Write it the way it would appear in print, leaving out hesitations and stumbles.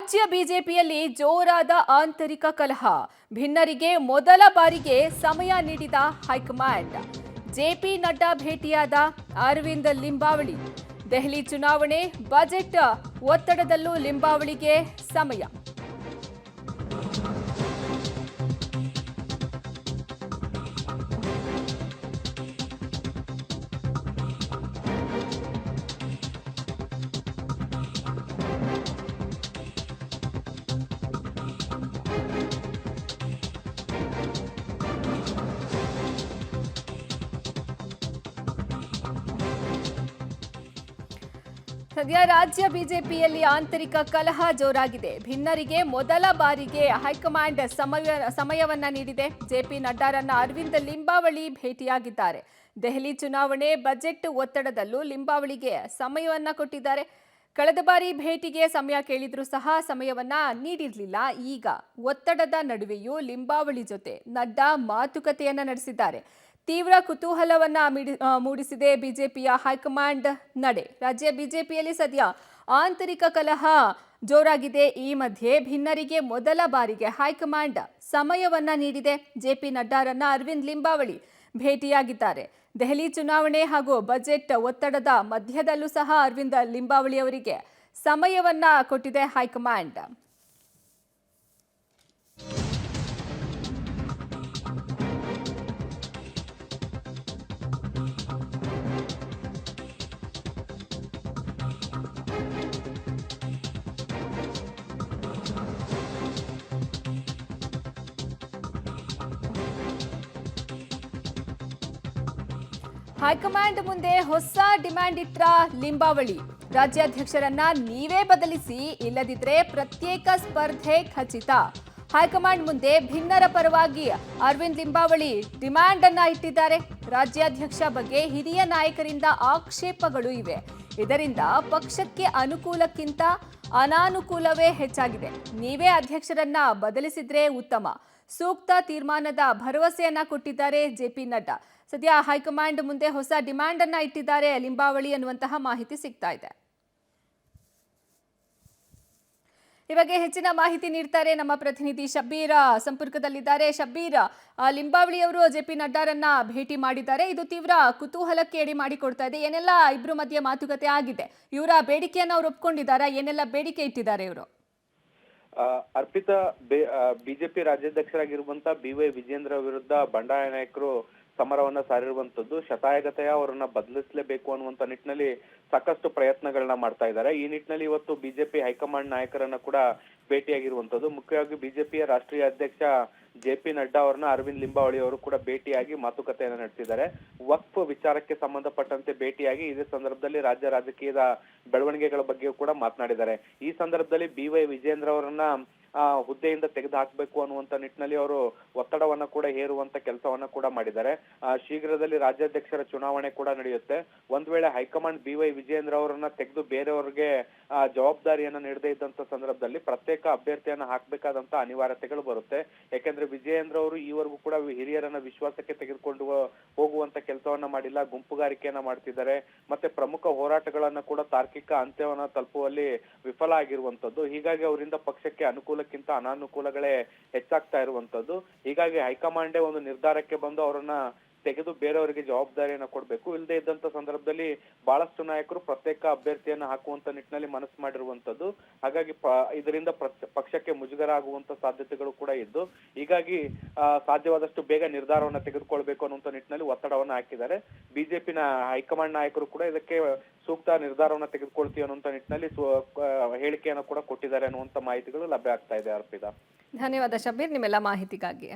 ರಾಜ್ಯ ಬಿಜೆಪಿಯಲ್ಲಿ ಜೋರಾದ ಆಂತರಿಕ ಕಲಹ. ಭಿನ್ನರಿಗೆ ಮೊದಲ ಬಾರಿಗೆ ಸಮಯ ನೀಡಿದ ಹೈಕಮಾಂಡ್. ಜೆಪಿ ನಡ್ಡಾ ಭೇಟಿಯಾದ ಅರವಿಂದ್ ಲಿಂಬಾವಳಿ. ದೆಹಲಿ ಚುನಾವಣೆ ಬಜೆಟ್ ಒತ್ತಡದಲ್ಲೂ ಲಿಂಬಾವಳಿಗೆ ಸಮಯ. ಸದ್ಯ ರಾಜ್ಯ ಬಿಜೆಪಿಯಲ್ಲಿ ಆಂತರಿಕ ಕಲಹ ಜೋರಾಗಿದೆ. ಭಿನ್ನರಿಗೆ ಮೊದಲ ಬಾರಿಗೆ ಹೈಕಮಾಂಡ್ ಸಮಯವನ್ನ ನೀಡಿದೆ. ಜೆಪಿ ನಡ್ಡಾರನ್ನ ಅರವಿಂದ್ ಲಿಂಬಾವಳಿ ಭೇಟಿಯಾಗಿದ್ದಾರೆ. ದೆಹಲಿ ಚುನಾವಣೆ ಬಜೆಟ್ ಒತ್ತಡದಲ್ಲೂ ಲಿಂಬಾವಳಿಗೆ ಸಮಯವನ್ನ ಕೊಟ್ಟಿದ್ದಾರೆ. ಕಳೆದ ಬಾರಿ ಭೇಟಿಗೆ ಸಮಯ ಕೇಳಿದ್ರೂ ಸಹ ಸಮಯವನ್ನ ನೀಡಿರಲಿಲ್ಲ. ಈಗ ಒತ್ತಡದ ನಡುವೆಯೂ ಲಿಂಬಾವಳಿ ಜೊತೆ ನಡ್ಡಾ ಮಾತುಕತೆಯನ್ನ ನಡೆಸಿದ್ದಾರೆ. ತೀವ್ರ ಕುತೂಹಲವನ್ನ ಮೂಡಿಸಿದೆ ಬಿಜೆಪಿಯ ಹೈಕಮಾಂಡ್ ನಡೆ. ರಾಜ್ಯ ಬಿಜೆಪಿಯಲ್ಲಿ ಸದ್ಯ ಆಂತರಿಕ ಕಲಹ ಜೋರಾಗಿದೆ. ಈ ಮಧ್ಯೆ ಭಿನ್ನರಿಗೆ ಮೊದಲ ಬಾರಿಗೆ ಹೈಕಮಾಂಡ್ ಸಮಯವನ್ನ ನೀಡಿದೆ. ಜೆಪಿ ನಡ್ಡಾರನ್ನ ಅರವಿಂದ್ ಲಿಂಬಾವಳಿ ಭೇಟಿಯಾಗಿದ್ದಾರೆ. ದೆಹಲಿ ಚುನಾವಣೆ ಹಾಗೂ ಬಜೆಟ್ ಒತ್ತಡದ ಮಧ್ಯದಲ್ಲೂ ಸಹ ಅರವಿಂದ್ ಲಿಂಬಾವಳಿ ಅವರಿಗೆ ಸಮಯವನ್ನ ಕೊಟ್ಟಿದೆ ಹೈಕಮಾಂಡ್. ಹೈಕಮಾಂಡ್ ಮುಂದೆ ಹೊಸ ಡಿಮ್ಯಾಂಡ್ ಇಟ್ರ ಲಿಂಬಾವಳಿ. ರಾಜ್ಯಾಧ್ಯಕ್ಷರನ್ನ ನೀವೇ ಬದಲಿಸಿ, ಇಲ್ಲದಿದ್ರೆ ಪ್ರತ್ಯೇಕ ಸ್ಪರ್ಧೆ ಖಚಿತ. ಹೈಕಮಾಂಡ್ ಮುಂದೆ ಭಿನ್ನರ ಪರವಾಗಿ ಅರವಿಂದ್ ಲಿಂಬಾವಳಿ ಡಿಮ್ಯಾಂಡ್ ಅನ್ನ ಇಟ್ಟಿದ್ದಾರೆ. ರಾಜ್ಯಾಧ್ಯಕ್ಷ ಬಗ್ಗೆ ಹಿರಿಯ ನಾಯಕರಿಂದ ಆಕ್ಷೇಪಗಳು ಇವೆ. ಇದರಿಂದ ಪಕ್ಷಕ್ಕೆ ಅನುಕೂಲಕ್ಕಿಂತ ಅನಾನುಕೂಲವೇ ಹೆಚ್ಚಾಗಿದೆ. ನೀವೇ ಅಧ್ಯಕ್ಷರನ್ನ ಬದಲಿಸಿದ್ರೆ ಉತ್ತಮ. ಸೂಕ್ತ ತೀರ್ಮಾನದ ಭರವಸೆಯನ್ನ ಕೊಟ್ಟಿದ್ದಾರೆ ಜೆಪಿ ನಡ್ಡಾ. ಸದ್ಯ ಹೈಕಮಾಂಡ್ ಮುಂದೆ ಹೊಸ ಡಿಮ್ಯಾಂಡ್ ಅನ್ನ ಇಟ್ಟಿದ್ದಾರೆ ಲಿಂಬಾವಳಿ ಅನ್ನುವಂತಹ ಮಾಹಿತಿ ಸಿಗ್ತಾ ಇದೆ. ಈ ಬಗ್ಗೆ ಹೆಚ್ಚಿನ ಮಾಹಿತಿ ನೀಡ್ತಾರೆ ನಮ್ಮ ಪ್ರತಿನಿಧಿ ಶಬ್ಬೀರ್ ಸಂಪರ್ಕದಲ್ಲಿದ್ದಾರೆ. ಶಬ್ಬೀರ್, ಲಿಂಬಾವಳಿ ಅವರು ಜೆಪಿ ನಡ್ಡಾರನ್ನ ಭೇಟಿ ಮಾಡಿದ್ದಾರೆ. ಇದು ತೀವ್ರ ಕುತೂಹಲಕ್ಕೆ ಎಡೆ ಮಾಡಿಕೊಡ್ತಾ ಇದೆ. ಏನೆಲ್ಲ ಇಬ್ರು ಮಧ್ಯೆ ಮಾತುಕತೆ ಆಗಿದೆ? ಇವರ ಬೇಡಿಕೆಯನ್ನ ಅವರು ಒಪ್ಕೊಂಡಿದ್ದಾರಾ? ಏನೆಲ್ಲ ಬೇಡಿಕೆ ಇಟ್ಟಿದ್ದಾರೆ ಇವರು? ಅರ್ಪಿತಾ, ಬಿಜೆಪಿ ರಾಜ್ಯಾಧ್ಯಕ್ಷರಾಗಿರುವಂತ BY ವಿಜೇಂದ್ರ ವಿರುದ್ಧ ಬಂಡಾಯ ನಾಯಕರು ಸಮರವನ್ನ ಸಾರಿರುವಂತದ್ದು. ಶತಾಯಗತೆಯ ಅವರನ್ನ ಬದಲಿಸಲೇಬೇಕು ಅನ್ನುವಂತ ನಿಟ್ಟಿನಲ್ಲಿ ಸಾಕಷ್ಟು ಪ್ರಯತ್ನಗಳನ್ನ ಮಾಡ್ತಾ ಇದ್ದಾರೆ. ಈ ನಿಟ್ಟಿನಲ್ಲಿ ಇವತ್ತು ಬಿಜೆಪಿ ಹೈಕಮಾಂಡ್ ನಾಯಕರನ್ನ ಕೂಡ ಭೇಟಿಯಾಗಿರುವಂತದ್ದು. ಮುಖ್ಯವಾಗಿ ಬಿಜೆಪಿಯ ರಾಷ್ಟ್ರೀಯ ಅಧ್ಯಕ್ಷ ಜೆಪಿ ನಡ್ಡಾ ಅವರನ್ನ ಅರವಿಂದ್ ಲಿಂಬಾವಳಿ ಅವರು ಕೂಡ ಭೇಟಿಯಾಗಿ ಮಾತುಕತೆಯನ್ನ ನಡೆಸಿದ್ದಾರೆ. ವಕ್ಫ್ ವಿಚಾರಕ್ಕೆ ಸಂಬಂಧಪಟ್ಟಂತೆ ಭೇಟಿಯಾಗಿ ಇದೇ ಸಂದರ್ಭದಲ್ಲಿ ರಾಜ್ಯ ರಾಜಕೀಯದ ಬೆಳವಣಿಗೆಗಳ ಬಗ್ಗೆಯೂ ಕೂಡ ಮಾತನಾಡಿದ್ದಾರೆ. ಈ ಸಂದರ್ಭದಲ್ಲಿ BY ವಿಜೇಂದ್ರ ಅವರನ್ನ ಹುದ್ದೆಯಿಂದ ತೆಗೆದು ಹಾಕಬೇಕು ಅನ್ನುವಂತ ನಿಟ್ಟಿನಲ್ಲಿ ಅವರು ಒತ್ತಡವನ್ನ ಕೂಡ ಹೇರುವಂತ ಕೆಲಸವನ್ನ ಕೂಡ ಮಾಡಿದ್ದಾರೆ. ಶೀಘ್ರದಲ್ಲಿ ರಾಜ್ಯಾಧ್ಯಕ್ಷರ ಚುನಾವಣೆ ಕೂಡ ನಡೆಯುತ್ತೆ. ಒಂದ್ ವೇಳೆ ಹೈಕಮಾಂಡ್ BY ವಿಜೇಂದ್ರ ಅವರನ್ನ ತೆಗೆದು ಬೇರೆಯವರಿಗೆ ಜವಾಬ್ದಾರಿಯನ್ನ ನೀಡದೇ ಇದ್ದಂತ ಸಂದರ್ಭದಲ್ಲಿ ಪ್ರತ್ಯೇಕ ಅಭ್ಯರ್ಥಿಯನ್ನ ಹಾಕ್ಬೇಕಾದಂತ ಅನಿವಾರ್ಯತೆಗಳು ಬರುತ್ತೆ. ಯಾಕೆಂದ್ರೆ ವಿಜಯೇಂದ್ರ ಅವರು ಈವರೆಗೂ ಕೂಡ ಹಿರಿಯರನ್ನ ವಿಶ್ವಾಸಕ್ಕೆ ತೆಗೆದುಕೊಂಡು ಹೋಗುವಂತ ಕೆಲಸವನ್ನ ಮಾಡಿಲ್ಲ. ಗುಂಪುಗಾರಿಕೆಯನ್ನ ಮಾಡ್ತಿದ್ದಾರೆ. ಮತ್ತೆ ಪ್ರಮುಖ ಹೋರಾಟಗಳನ್ನ ಕೂಡ ತಾರ್ಕಿಕ ಅಂತ್ಯವನ್ನ ತಲುಪುವಲ್ಲಿ ವಿಫಲ ಆಗಿರುವಂತದ್ದು. ಹೀಗಾಗಿ ಅವರಿಂದ ಪಕ್ಷಕ್ಕೆ ಅನುಕೂಲಕ್ಕಿಂತ ಅನಾನುಕೂಲಗಳೇ ಹೆಚ್ಚಾಗ್ತಾ ಇರುವಂತದ್ದು. ಹೀಗಾಗಿ ಹೈಕಮಾಂಡೇ ಒಂದು ನಿರ್ಧಾರಕ್ಕೆ ಬಂದು ಅವರನ್ನ ತೆಗೆದು ಬೇರೆಯವರಿಗೆ ಜವಾಬ್ದಾರಿಯನ್ನ ಕೊಡಬೇಕು. ಇಲ್ಲದೆ ಇದ್ದಂತ ಸಂದರ್ಭದಲ್ಲಿ ಬಹಳಷ್ಟು ನಾಯಕರು ಪ್ರತ್ಯೇಕ ಅಭ್ಯರ್ಥಿಯನ್ನ ಹಾಕುವಂತ ನಿಟ್ಟಿನಲ್ಲಿ ಮನಸ್ಸು ಮಾಡಿರುವಂತದ್ದು. ಹಾಗಾಗಿ ಇದರಿಂದ ಪಕ್ಷಕ್ಕೆ ಮುಜುಗರ ಆಗುವಂತ ಸಾಧ್ಯತೆಗಳು ಕೂಡ ಇದ್ದು, ಹೀಗಾಗಿ ಸಾಧ್ಯವಾದಷ್ಟು ಬೇಗ ನಿರ್ಧಾರವನ್ನ ತೆಗೆದುಕೊಳ್ಬೇಕು ಅನ್ನುವಂತ ನಿಟ್ಟಿನಲ್ಲಿ ಒತ್ತಡವನ್ನ ಹಾಕಿದ್ದಾರೆ. ಬಿಜೆಪಿನ ಹೈಕಮಾಂಡ್ ನಾಯಕರು ಕೂಡ ಇದಕ್ಕೆ ಸೂಕ್ತ ನಿರ್ಧಾರವನ್ನ ತೆಗೆದುಕೊಳ್ತೀವಿ ಅನ್ನುವಂತ ನಿಟ್ಟಿನಲ್ಲಿ ಹೇಳಿಕೆಯನ್ನು ಕೂಡ ಕೊಟ್ಟಿದ್ದಾರೆ ಅನ್ನುವಂತ ಮಾಹಿತಿಗಳು ಲಭ್ಯ ಆಗ್ತಾ ಇದೆ. ಅರ್ಪಿತಾ, ಧನ್ಯವಾದ ಶಬ್ಬೀರ್ ನಿಮ್ಮೆಲ್ಲ ಮಾಹಿತಿಗಾಗಿ.